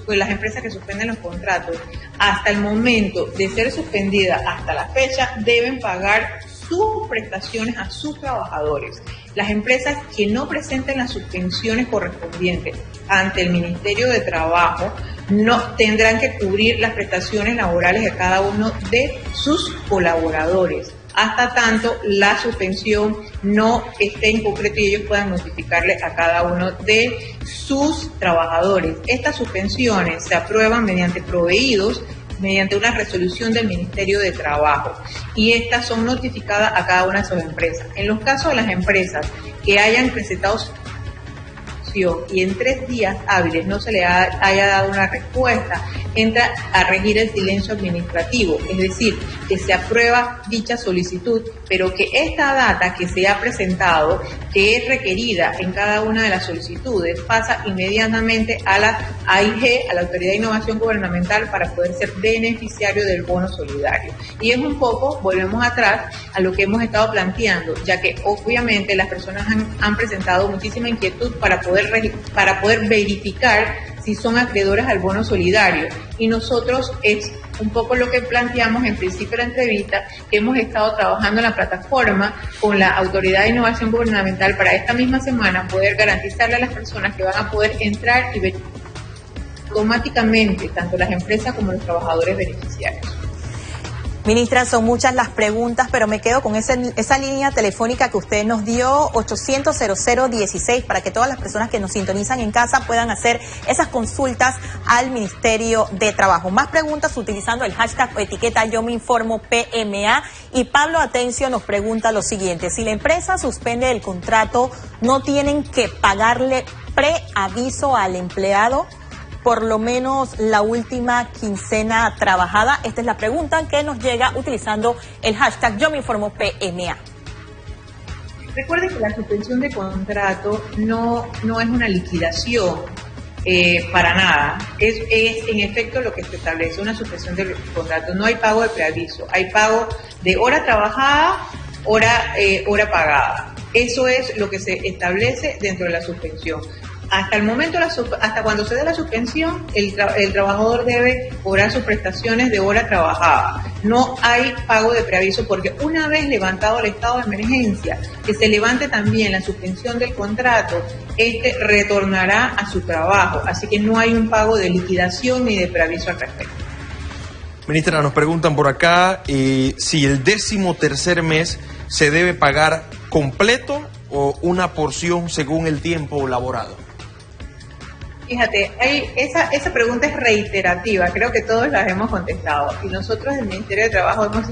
Speaker 3: las empresas que suspenden los contratos, hasta el momento de ser suspendida hasta la fecha, deben pagar sus prestaciones a sus trabajadores. Las empresas que no presenten las suspensiones correspondientes ante el Ministerio de Trabajo no tendrán que cubrir las prestaciones laborales de cada uno de sus colaboradores, hasta tanto la suspensión no esté en concreto y ellos puedan notificarle a cada uno de sus trabajadores. Estas suspensiones se aprueban mediante proveídos, mediante una resolución del Ministerio de Trabajo, y estas son notificadas a cada una de sus empresas. En los casos de las empresas que hayan presentado y en 3 días hábiles no se le haya dado una respuesta, entra a regir el silencio administrativo, es decir, que se aprueba dicha solicitud, pero que esta data que se ha presentado, que es requerida en cada una de las solicitudes, pasa inmediatamente a la AIG, a la Autoridad de Innovación Gubernamental, para poder ser beneficiario del bono solidario. Y es un poco, volvemos atrás a lo que hemos estado planteando, ya que obviamente las personas han presentado muchísima inquietud para poder verificar si son acreedoras al bono solidario, y nosotros es un poco lo que planteamos en principio de la entrevista, que hemos estado trabajando en la plataforma con la Autoridad de Innovación Gubernamental para esta misma semana poder garantizarle a las personas que van a poder entrar y ver automáticamente tanto las empresas como los trabajadores beneficiarios.
Speaker 2: Ministra, son muchas las preguntas, pero me quedo con esa línea telefónica que usted nos dio, 800-0016, para que todas las personas que nos sintonizan en casa puedan hacer esas consultas al Ministerio de Trabajo. Más preguntas utilizando el hashtag o etiqueta Yo Me Informo PMA. Y Pablo Atencio nos pregunta lo siguiente: si la empresa suspende el contrato, ¿no tienen que pagarle preaviso al empleado por lo menos la última quincena trabajada? Esta es la pregunta que nos llega utilizando el hashtag Yo Me Informo PMA.
Speaker 3: Recuerden que la suspensión de contrato no es una liquidación para nada. Es en efecto lo que se establece, una suspensión de contrato. No hay pago de preaviso, hay pago de hora trabajada, hora pagada. Eso es lo que se establece dentro de la suspensión. Hasta el momento, hasta cuando se dé la suspensión, el trabajador debe cobrar sus prestaciones de hora trabajada. No hay pago de preaviso, porque una vez levantado el estado de emergencia, que se levante también la suspensión del contrato, retornará a su trabajo. Así que no hay un pago de liquidación ni de preaviso al respecto.
Speaker 1: Ministra, nos preguntan por acá si el 13º mes se debe pagar completo o una porción según el tiempo laborado.
Speaker 3: Fíjate, esa pregunta es reiterativa, creo que todos las hemos contestado, y nosotros del Ministerio de Trabajo hemos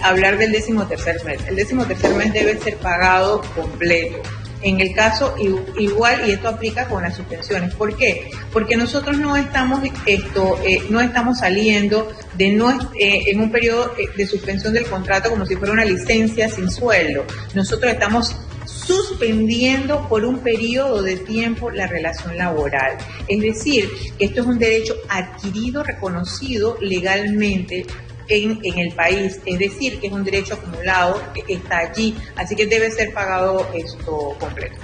Speaker 3: hablar del 13º mes. El 13º mes debe ser pagado completo. En el caso igual, y esto aplica con las suspensiones. ¿Por qué? Porque nosotros no estamos saliendo en un periodo de suspensión del contrato como si fuera una licencia sin sueldo. Nosotros estamos suspendiendo por un periodo de tiempo la relación laboral. Es decir, que esto es un derecho adquirido, reconocido legalmente en el país, es decir, que es un derecho acumulado, que está allí, así que debe ser pagado completo.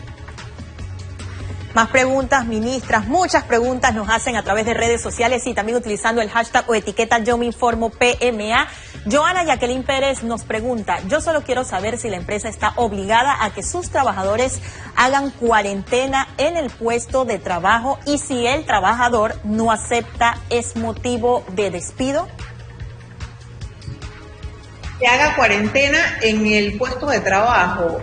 Speaker 2: Más preguntas, ministras, muchas preguntas nos hacen a través de redes sociales y también utilizando el hashtag o etiqueta Yo Me Informo PMA. Joana Jacqueline Pérez nos pregunta: yo solo quiero saber si la empresa está obligada a que sus trabajadores hagan cuarentena en el puesto de trabajo, y si el trabajador no acepta, ¿es motivo de despido?
Speaker 3: Que haga cuarentena en el puesto de trabajo.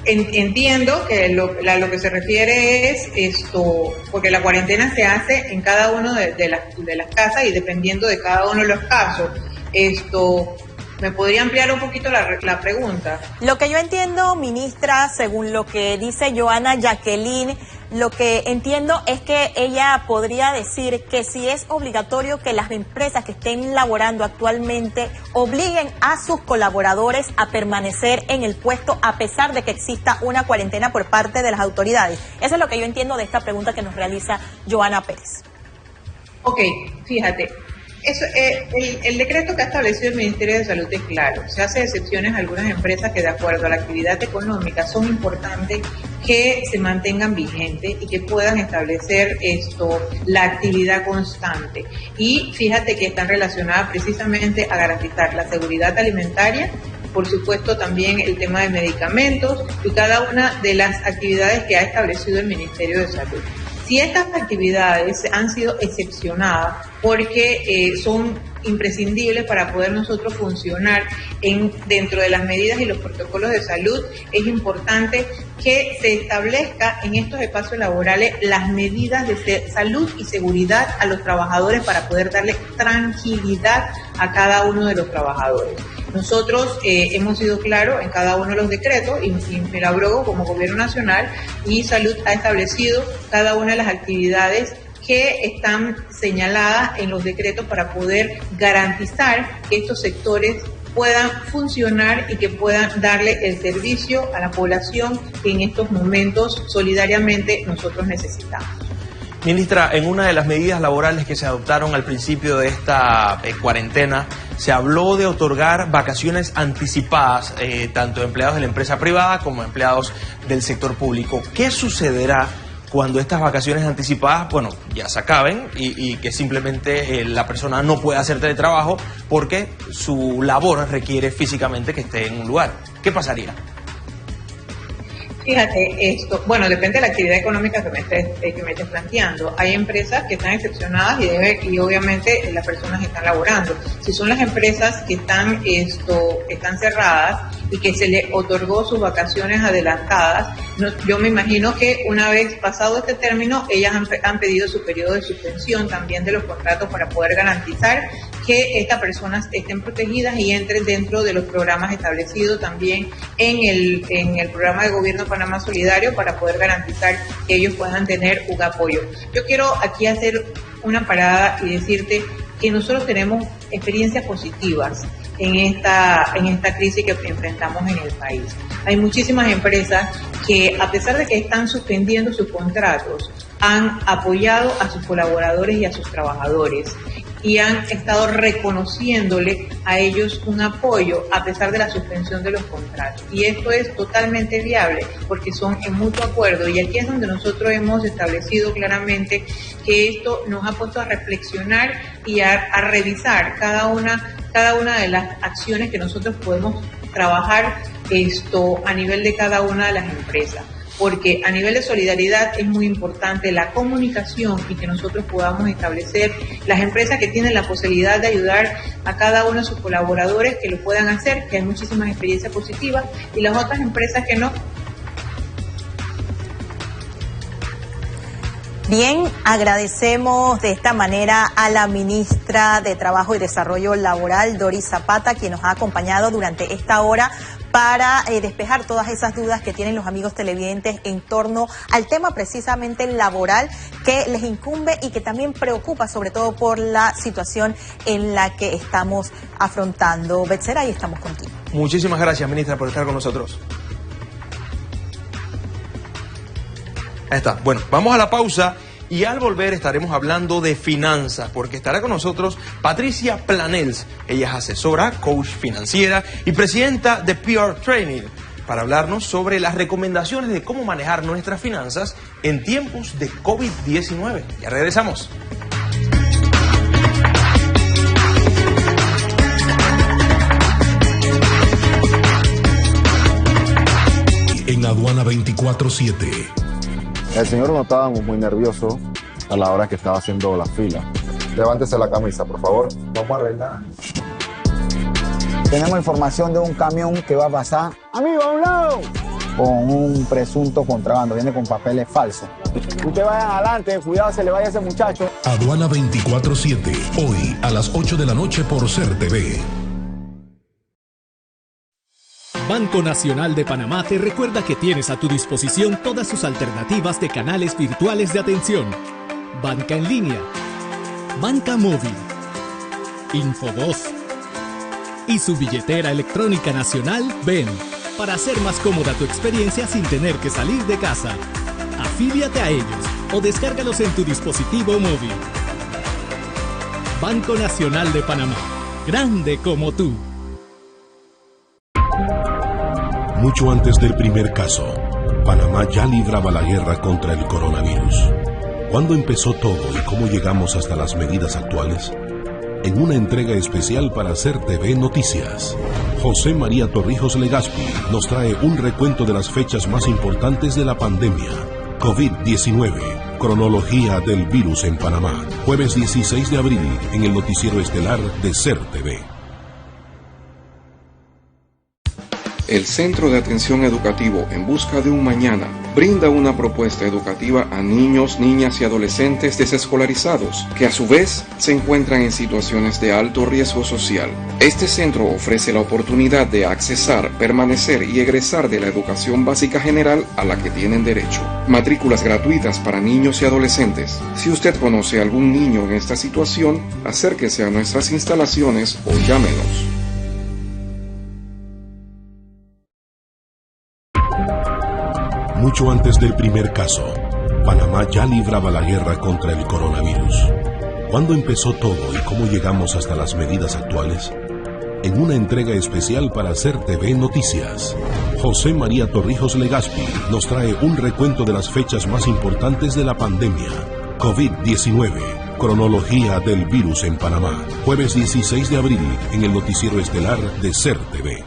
Speaker 3: Entiendo que lo que se refiere es esto, porque la cuarentena se hace en cada uno de las casas y dependiendo de cada uno de los casos. ¿Me podría ampliar un poquito la pregunta?
Speaker 2: Lo que yo entiendo, ministra, según lo que dice Joana Jacqueline, lo que entiendo es que ella podría decir que si es obligatorio que las empresas que estén laborando actualmente obliguen a sus colaboradores a permanecer en el puesto a pesar de que exista una cuarentena por parte de las autoridades. Eso es lo que yo entiendo de esta pregunta que nos realiza Joana Pérez.
Speaker 3: Ok, fíjate. El decreto que ha establecido el Ministerio de Salud es claro. Se hace excepciones a algunas empresas que, de acuerdo a la actividad económica, son importantes que se mantengan vigentes y que puedan establecer la actividad constante. Y fíjate que están relacionadas precisamente a garantizar la seguridad alimentaria, por supuesto también el tema de medicamentos y cada una de las actividades que ha establecido el Ministerio de Salud. Si estas actividades han sido excepcionadas porque son imprescindibles para poder nosotros funcionar dentro de las medidas y los protocolos de salud, es importante que se establezca en estos espacios laborales las medidas de salud y seguridad a los trabajadores para poder darle tranquilidad a cada uno de los trabajadores. Nosotros hemos sido claros en cada uno de los decretos y Mirabrogo como Gobierno Nacional y Salud ha establecido cada una de las actividades que están señaladas en los decretos para poder garantizar que estos sectores puedan funcionar y que puedan darle el servicio a la población que en estos momentos solidariamente nosotros necesitamos.
Speaker 1: Ministra, en una de las medidas laborales que se adoptaron al principio de esta cuarentena, se habló de otorgar vacaciones anticipadas, tanto de empleados de la empresa privada como empleados del sector público. ¿Qué sucederá cuando estas vacaciones anticipadas, bueno, ya se acaben y que simplemente la persona no pueda hacer teletrabajo porque su labor requiere físicamente que esté en un lugar? ¿Qué pasaría?
Speaker 3: Fíjate, esto, bueno, depende de la actividad económica que me estés planteando. Hay empresas que están excepcionadas y obviamente las personas están laborando. Si son las empresas que están cerradas y que se le otorgó sus vacaciones adelantadas, yo me imagino que una vez pasado este término, ellas han pedido su periodo de suspensión también de los contratos para poder garantizar que estas personas estén protegidas y entren dentro de los programas establecidos también en el programa de gobierno Panamá Solidario para poder garantizar que ellos puedan tener un apoyo. Yo quiero aquí hacer una parada y decirte que nosotros tenemos experiencias positivas en esta crisis que enfrentamos en el país. Hay muchísimas empresas que, a pesar de que están suspendiendo sus contratos, han apoyado a sus colaboradores y a sus trabajadores y han estado reconociéndole a ellos un apoyo a pesar de la suspensión de los contratos. Y esto es totalmente viable porque son en mutuo acuerdo, y aquí es donde nosotros hemos establecido claramente que esto nos ha puesto a reflexionar y a revisar cada una de las acciones que nosotros podemos trabajar a nivel de cada una de las empresas. Porque a nivel de solidaridad es muy importante la comunicación y que nosotros podamos establecer las empresas que tienen la posibilidad de ayudar a cada uno de sus colaboradores que lo puedan hacer, que hay muchísimas experiencias positivas, y las otras empresas que no.
Speaker 2: Bien, agradecemos de esta manera a la ministra de Trabajo y Desarrollo Laboral, Doris Zapata, quien nos ha acompañado durante esta hora para despejar todas esas dudas que tienen los amigos televidentes en torno al tema precisamente laboral que les incumbe y que también preocupa, sobre todo por la situación en la que estamos afrontando. Betzera, y estamos contigo.
Speaker 1: Muchísimas gracias, ministra, por estar con nosotros. Ahí está. Bueno, vamos a la pausa y al volver estaremos hablando de finanzas, porque estará con nosotros Patricia Planels. Ella es asesora, coach financiera y presidenta de PR Training, para hablarnos sobre las recomendaciones de cómo manejar nuestras finanzas en tiempos de COVID-19. Ya regresamos.
Speaker 4: En Aduana 24/7.
Speaker 5: El señor no estábamos muy nerviosos a la hora que estaba haciendo la fila. Levántese la camisa, por favor. Vamos a arreglar.
Speaker 6: Tenemos información de un camión que va a pasar, amigo, a un lado, con un presunto contrabando. Viene con papeles falsos. Usted vaya adelante, cuidado, se le vaya a ese muchacho.
Speaker 4: Aduana 24/7. Hoy a las 8 de la noche por SER TV.
Speaker 7: Banco Nacional de Panamá te recuerda que tienes a tu disposición todas sus alternativas de canales virtuales de atención. Banca en línea, banca móvil, Infovoz y su billetera electrónica nacional BEN, para hacer más cómoda tu experiencia sin tener que salir de casa. Afíliate a ellos o descárgalos en tu dispositivo móvil. Banco Nacional de Panamá, grande como tú.
Speaker 4: Mucho antes del primer caso, Panamá ya libraba la guerra contra el coronavirus. ¿Cuándo empezó todo y cómo llegamos hasta las medidas actuales? En una entrega especial para SER TV Noticias, José María Torrijos Legazpi nos trae un recuento de las fechas más importantes de la pandemia, COVID-19. Cronología del virus en Panamá. Jueves 16 de abril en el noticiero estelar de SER TV.
Speaker 8: El Centro de Atención Educativo En Busca de un Mañana brinda una propuesta educativa a niños, niñas y adolescentes desescolarizados que a su vez se encuentran en situaciones de alto riesgo social. Este centro ofrece la oportunidad de accesar, permanecer y egresar de la educación básica general a la que tienen derecho. Matrículas gratuitas para niños y adolescentes. Si usted conoce a algún niño en esta situación, acérquese a nuestras instalaciones o llámenos.
Speaker 4: Mucho antes del primer caso, Panamá ya libraba la guerra contra el coronavirus. ¿Cuándo empezó todo y cómo llegamos hasta las medidas actuales? En una entrega especial para SER TV Noticias, José María Torrijos Legaspi nos trae un recuento de las fechas más importantes de la pandemia. COVID-19, cronología del virus en Panamá. Jueves 16 de abril en el noticiero estelar de SER TV.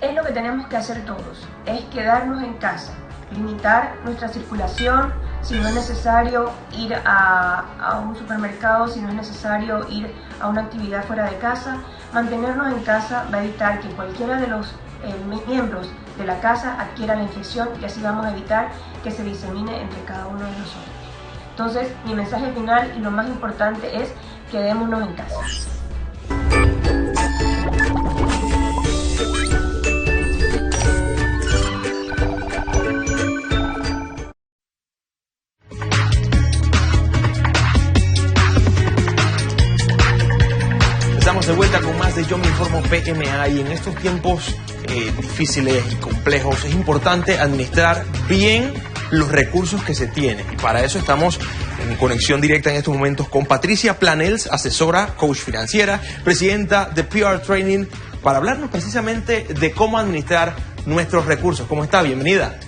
Speaker 9: Es lo que tenemos que hacer todos, es quedarnos en casa, limitar nuestra circulación, si no es necesario ir a un supermercado, si no es necesario ir a una actividad fuera de casa. Mantenernos en casa va a evitar que cualquiera de los miembros de la casa adquiera la infección y así vamos a evitar que se disemine entre cada uno de nosotros. Entonces, mi mensaje final y lo más importante es quedémonos en casa.
Speaker 1: Estamos de vuelta con más de Yo Me Informo PMA y en estos tiempos difíciles y complejos es importante administrar bien los recursos que se tienen y para eso estamos en conexión directa en estos momentos con Patricia Planels, asesora, coach financiera, presidenta de PR Training, para hablarnos precisamente de cómo administrar nuestros recursos. ¿Cómo está? Bienvenida.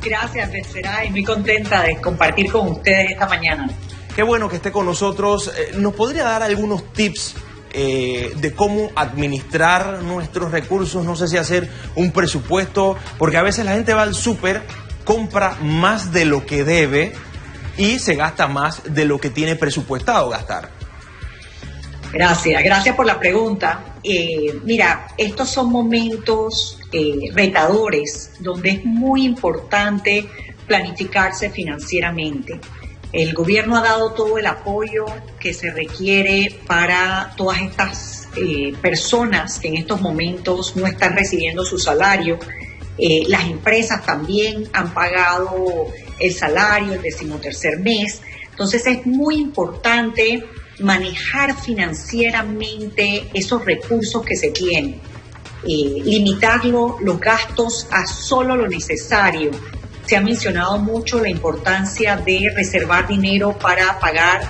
Speaker 10: Gracias, Betseray. Muy contenta de compartir con ustedes esta mañana.
Speaker 1: Qué bueno que esté con nosotros. ¿Nos podría dar algunos tips de cómo administrar nuestros recursos? No sé si hacer un presupuesto, porque a veces la gente va al súper, compra más de lo que debe y se gasta más de lo que tiene presupuestado gastar.
Speaker 10: Gracias por la pregunta. Mira, estos son momentos retadores donde es muy importante planificarse financieramente. El gobierno ha dado todo el apoyo que se requiere para todas estas personas que en estos momentos no están recibiendo su salario. Las empresas también han pagado el salario, el 13º mes. Entonces es muy importante manejar financieramente esos recursos que se tienen. Limitar los gastos a solo lo necesario. Se ha mencionado mucho la importancia de reservar dinero para pagar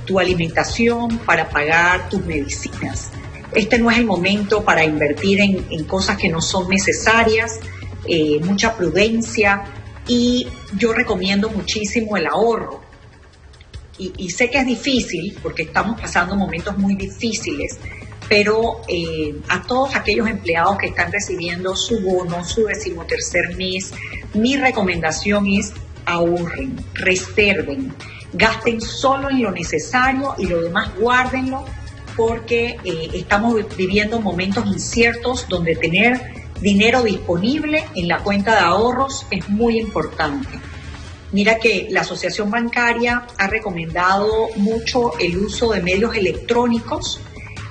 Speaker 10: tu alimentación, para pagar tus medicinas. Este no es el momento para invertir en cosas que no son necesarias, mucha prudencia, y yo recomiendo muchísimo el ahorro. Y sé que es difícil porque estamos pasando momentos muy difíciles, pero a todos aquellos empleados que están recibiendo su bono, su 13º mes, mi recomendación es ahorren, reserven, gasten solo en lo necesario y lo demás guárdenlo, porque estamos viviendo momentos inciertos donde tener dinero disponible en la cuenta de ahorros es muy importante. Mira que la Asociación Bancaria ha recomendado mucho el uso de medios electrónicos,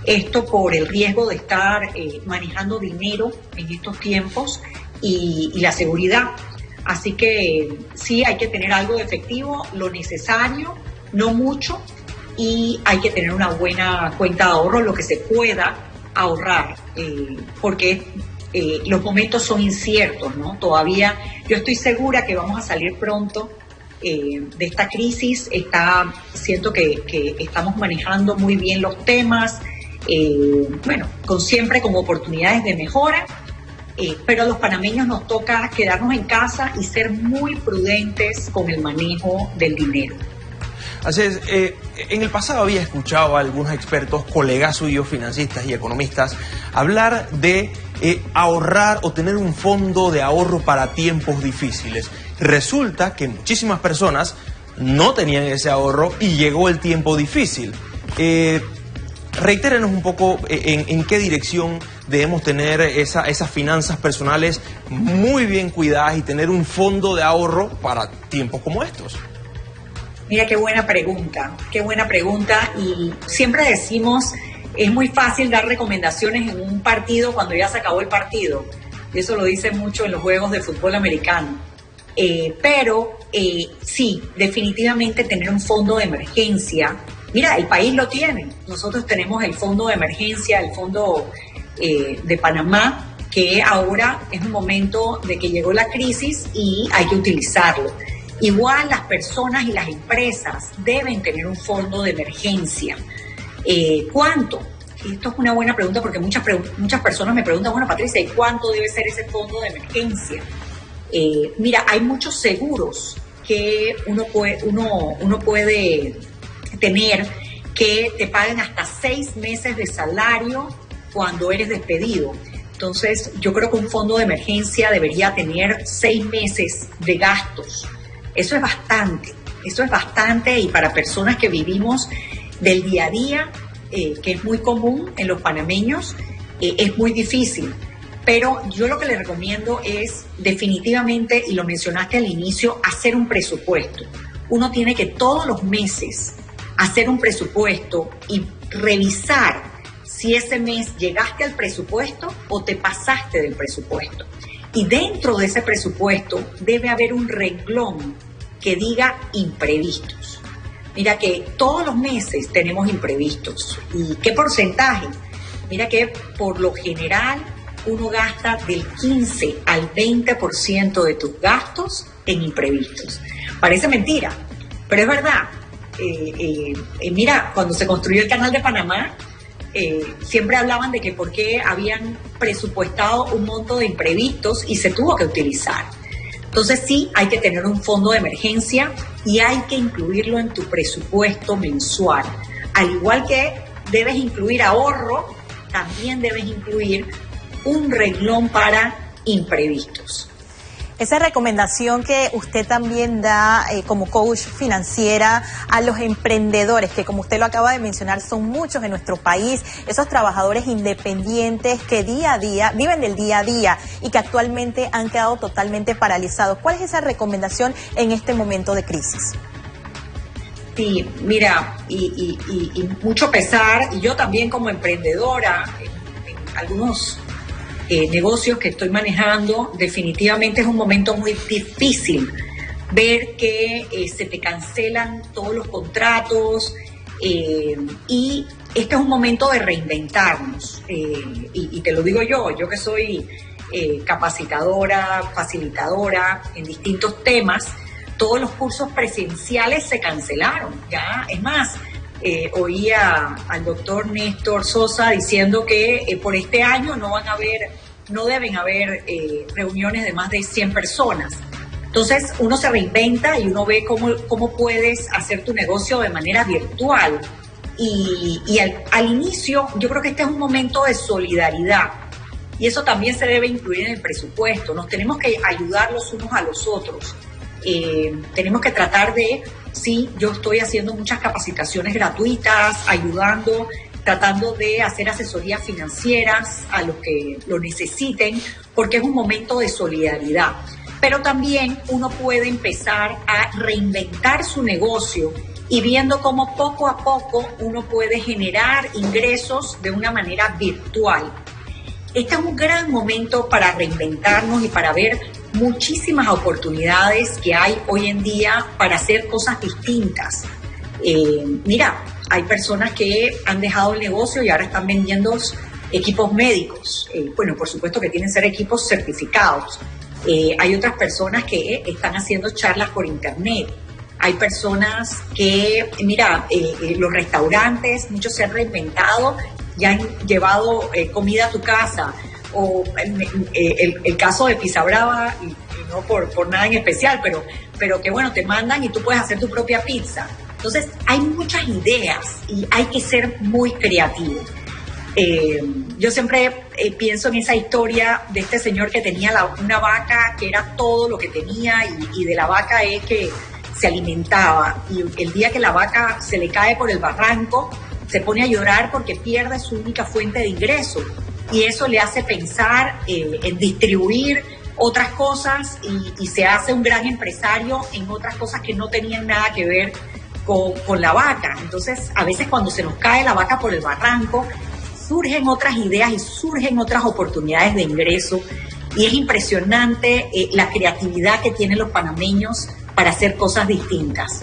Speaker 10: esto por el riesgo de estar manejando dinero en estos tiempos y la seguridad. Así que sí, hay que tener algo de efectivo, lo necesario, no mucho, y hay que tener una buena cuenta de ahorro, lo que se pueda ahorrar, porque los momentos son inciertos, ¿no? Todavía yo estoy segura que vamos a salir pronto de esta crisis. Siento que estamos manejando muy bien los temas, siempre con oportunidades de mejora, pero a los panameños nos toca quedarnos en casa y ser muy prudentes con el manejo del dinero.
Speaker 1: Así es, en el pasado había escuchado a algunos expertos, colegas suyos, financistas y economistas, hablar de ahorrar o tener un fondo de ahorro para tiempos difíciles. Resulta que muchísimas personas no tenían ese ahorro y llegó el tiempo difícil. Reitérenos un poco en qué dirección debemos tener esas finanzas personales muy bien cuidadas y tener un fondo de ahorro para tiempos como estos.
Speaker 10: Mira, qué buena pregunta, y siempre decimos, es muy fácil dar recomendaciones en un partido cuando ya se acabó el partido, y eso lo dicen mucho en los juegos de fútbol americano, pero sí, definitivamente tener un fondo de emergencia. Mira, el país lo tiene, nosotros tenemos el fondo de emergencia, el fondo de Panamá, que ahora es un momento de que llegó la crisis y hay que utilizarlo. Igual las personas y las empresas deben tener un fondo de emergencia. ¿Cuánto? Esto es una buena pregunta porque muchas personas me preguntan, bueno, Patricia, ¿y cuánto debe ser ese fondo de emergencia? Mira, hay muchos seguros que uno puede tener que te paguen hasta 6 meses de salario cuando eres despedido. Entonces, yo creo que un fondo de emergencia debería tener 6 meses de gastos. Eso es bastante, y para personas que vivimos del día a día, que es muy común en los panameños, es muy difícil. Pero yo lo que les recomiendo es definitivamente, y lo mencionaste al inicio, hacer un presupuesto. Uno tiene que todos los meses hacer un presupuesto y revisar si ese mes llegaste al presupuesto o te pasaste del presupuesto. Y dentro de ese presupuesto debe haber un renglón que diga imprevistos. Mira que todos los meses tenemos imprevistos. ¿Y qué porcentaje? Mira que por lo general uno gasta del 15 al 20% de tus gastos en imprevistos. Parece mentira, pero es verdad. Mira, cuando se construyó el Canal de Panamá, siempre hablaban de que por qué habían presupuestado un monto de imprevistos y se tuvo que utilizar. Entonces sí, hay que tener un fondo de emergencia y hay que incluirlo en tu presupuesto mensual. Al igual que debes incluir ahorro, también debes incluir un renglón para imprevistos.
Speaker 2: Esa recomendación que usted también da como coach financiera a los emprendedores, que como usted lo acaba de mencionar, son muchos en nuestro país, esos trabajadores independientes que día a día, viven del día a día y que actualmente han quedado totalmente paralizados. ¿Cuál es esa recomendación en este momento de crisis?
Speaker 10: Sí, mira, y mucho pesar, y yo también como emprendedora, en algunos negocios que estoy manejando, definitivamente es un momento muy difícil ver que se te cancelan todos los contratos, y este es un momento de reinventarnos, y te lo digo yo que soy capacitadora, facilitadora en distintos temas. Todos los cursos presenciales se cancelaron, ya, es más, oía al doctor Néstor Sosa diciendo que por este año no deben haber reuniones de más de 100 personas. Entonces uno se reinventa y uno ve cómo puedes hacer tu negocio de manera virtual. Y al inicio yo creo que este es un momento de solidaridad y eso también se debe incluir en el presupuesto. Nos tenemos que ayudar los unos a los otros. Tenemos que tratar de... Sí, yo estoy haciendo muchas capacitaciones gratuitas, ayudando, tratando de hacer asesorías financieras a los que lo necesiten, porque es un momento de solidaridad. Pero también uno puede empezar a reinventar su negocio y viendo cómo poco a poco uno puede generar ingresos de una manera virtual. Este es un gran momento para reinventarnos y para ver muchísimas oportunidades que hay hoy en día para hacer cosas distintas. Mira, hay personas que han dejado el negocio y ahora están vendiendo equipos médicos. Bueno, por supuesto que tienen que ser equipos certificados. Hay otras personas que están haciendo charlas por internet. Hay personas que, mira, los restaurantes, muchos se han reinventado, ya han llevado comida a tu casa. o el caso de Pizza Brava, y no por nada en especial, pero que bueno, te mandan y tú puedes hacer tu propia pizza. Entonces hay muchas ideas y hay que ser muy creativo. Yo siempre pienso en esa historia de este señor que tenía una vaca que era todo lo que tenía, y de la vaca es que se alimentaba, y el día que la vaca se le cae por el barranco se pone a llorar porque pierde su única fuente de ingreso, y eso le hace pensar en distribuir otras cosas, y se hace un gran empresario en otras cosas que no tenían nada que ver con la vaca. Entonces a veces cuando se nos cae la vaca por el barranco surgen otras ideas y surgen otras oportunidades de ingreso, y es impresionante la creatividad que tienen los panameños para hacer cosas distintas.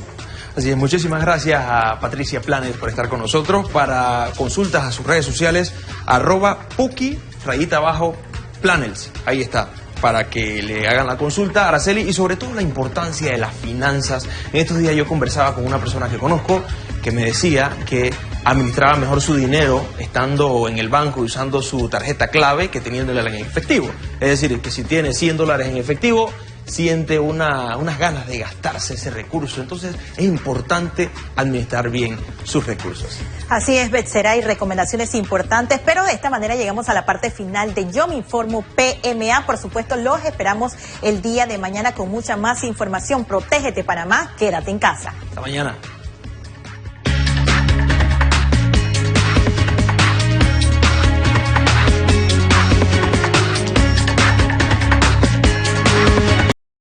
Speaker 1: Así es, muchísimas gracias a Patricia Planes por estar con nosotros. Para consultas a sus redes sociales, @puki_planels, ahí está, para que le hagan la consulta a Araceli, y sobre todo la importancia de las finanzas. En estos días yo conversaba con una persona que conozco que me decía que administraba mejor su dinero estando en el banco y usando su tarjeta clave que teniéndola en efectivo. Es decir, que si tiene $100 en efectivo, siente unas ganas de gastarse ese recurso. Entonces es importante administrar bien sus recursos.
Speaker 2: Así es, Betseray, recomendaciones importantes, pero de esta manera llegamos a la parte final de Yo Me Informo PMA. Por supuesto, los esperamos el día de mañana con mucha más información. Protégete, Panamá, quédate en casa.
Speaker 1: Hasta mañana.